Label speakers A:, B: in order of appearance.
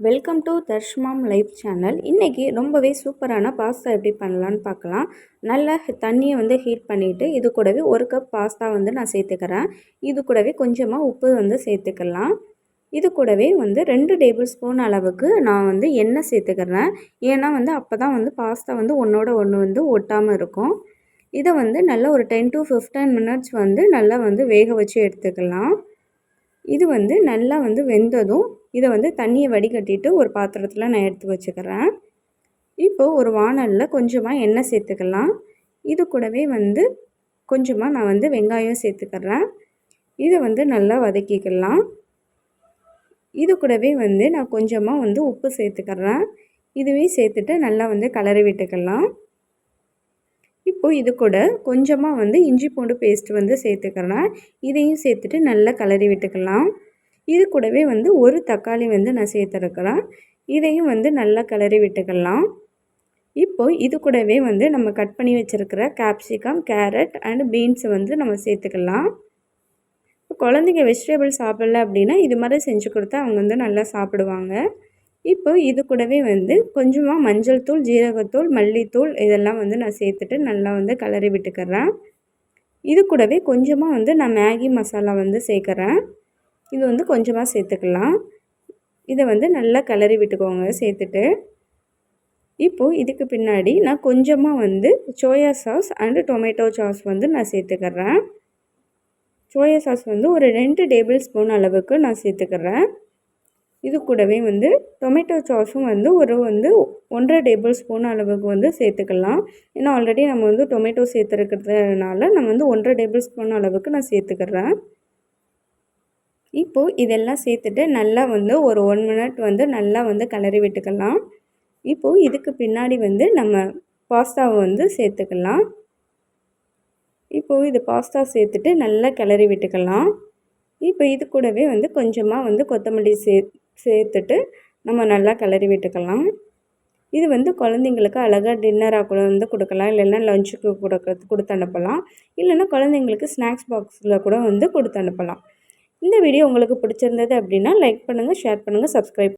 A: Welcome to தர்ஷ்மாம் life channel. இன்றைக்கி ரொம்பவே சூப்பரான பாஸ்தா எப்படி பண்ணலான்னு பார்க்கலாம். நல்லா தண்ணியை வந்து ஹீட் பண்ணிவிட்டு இது கூடவே ஒரு கப் பாஸ்தா வந்து நான் சேர்த்துக்கிறேன். இது கூடவே கொஞ்சமாக உப்பு வந்து சேர்த்துக்கலாம். இது கூடவே வந்து 2 டேபிள் ஸ்பூன் அளவுக்கு நான் வந்து எண்ணெய் சேர்த்துக்கிறேன். ஏன்னா வந்து அப்போ தான் வந்து பாஸ்தா வந்து ஒன்றோட ஒன்று வந்து ஒட்டாமல் இருக்கும். இதை வந்து நல்லா ஒரு 10 to 15 மினிட்ஸ் வந்து நல்லா வந்து வேக வச்சு எடுத்துக்கலாம். இது வந்து நல்லா வந்து வெந்ததும் இதை வந்து தண்ணியை வடிகட்டிட்டு ஒரு பாத்திரத்தில் நான் எடுத்து வச்சுக்கிறேன். இப்போது ஒரு வாணலில் கொஞ்சமாக எண்ணெய் சேர்த்துக்கலாம். இது கூடவே வந்து கொஞ்சமாக நான் வந்து வெங்காயம் சேர்த்துக்கிறேன். இதை வந்து நல்லா வதக்கிக்கலாம். இது கூடவே வந்து நான் கொஞ்சமாக வந்து உப்பு சேர்த்துக்கிறேன். இதுவே சேர்த்துட்டு நல்லா வந்து கலரி விட்டுக்கலாம். இப்போது இது கூட கொஞ்சமாக வந்து இஞ்சி பூண்டு பேஸ்ட் வந்து சேர்த்துக்கிறேன். இதையும் சேர்த்துட்டு நல்லா கலரி விட்டுக்கலாம். இது கூடவே வந்து ஒரு தக்காளி வந்து நான் சேர்த்துருக்கிறேன். இதையும் வந்து நல்லா கிளறி விட்டுக்கலாம். இப்போது இது கூடவே வந்து நம்ம கட் பண்ணி வச்சுருக்கிற கேப்சிகம், கேரட் அண்ட் பீன்ஸ் வந்து நம்ம சேர்த்துக்கலாம். இப்போ குழந்தைங்க வெஜிடபிள் சாப்பிடல அப்படின்னா இது மாதிரி செஞ்சு கொடுத்தா அவங்க வந்து நல்லா சாப்பிடுவாங்க. இப்போ இது கூடவே வந்து கொஞ்சமாக மஞ்சள் தூள், ஜீரகத்தூள், மல்லித்தூள் இதெல்லாம் வந்து நான் சேர்த்துட்டு நல்லா வந்து கிளறி விட்டுக்கிறேன். இது கூடவே கொஞ்சமாக வந்து நான் மேகி மசாலா வந்து சேர்க்குறேன். இது வந்து கொஞ்சமாக சேர்த்துக்கலாம். இதை வந்து நல்லா கிளறி விட்டுக்கோங்க சேர்த்துட்டு. இப்போது இதுக்கு பின்னாடி நான் கொஞ்சமாக வந்து soya sauce and tomato sauce வந்து நான் சேர்த்துக்கிறேன். சோயா சாஸ் வந்து ஒரு 2 டேபிள் ஸ்பூன் அளவுக்கு நான் சேர்த்துக்கிறேன். இது கூடவே வந்து டொமேட்டோ சாஸும் வந்து ஒரு 1.5 டேபிள் ஸ்பூன் அளவுக்கு வந்து சேர்த்துக்கலாம். ஏன்னா ஆல்ரெடி நம்ம வந்து டொமேட்டோ சேர்த்துருக்கிறதுனால நம்ம வந்து 1.5 டேபிள் ஸ்பூன் அளவுக்கு நான் சேர்த்துக்கிறேன். இப்போது இதெல்லாம் சேர்த்துட்டு நல்லா வந்து ஒரு 1 மினிட் வந்து நல்லா வந்து கிளறி விட்டுக்கலாம். இப்போது இதுக்கு பின்னாடி வந்து நம்ம பாஸ்தாவை வந்து சேர்த்துக்கலாம். இப்போது இது பாஸ்தா சேர்த்துட்டு நல்லா கிளறி விட்டுக்கலாம். இப்போ இது கூடவே வந்து கொஞ்சமாக வந்து கொத்தமல்லி சேர்த்துட்டு நம்ம நல்லா கிளறி விட்டுக்கலாம். இது வந்து குழந்தைங்களுக்கு அழகாக டின்னராக கூட வந்து கொடுக்கலாம். இல்லைன்னா லஞ்சுக்கு கொடுத்து அனுப்பலாம். இல்லைன்னா குழந்தைங்களுக்கு ஸ்நாக்ஸ் பாக்ஸில் கூட வந்து கொடுத்து அனுப்பலாம். இந்த வீடியோ உங்களுக்கு பிடிச்சிருந்தது அப்படின்னா லைக் பண்ணுங்கள், ஷேர் பண்ணுங்கள், சப்ஸ்கிரைப்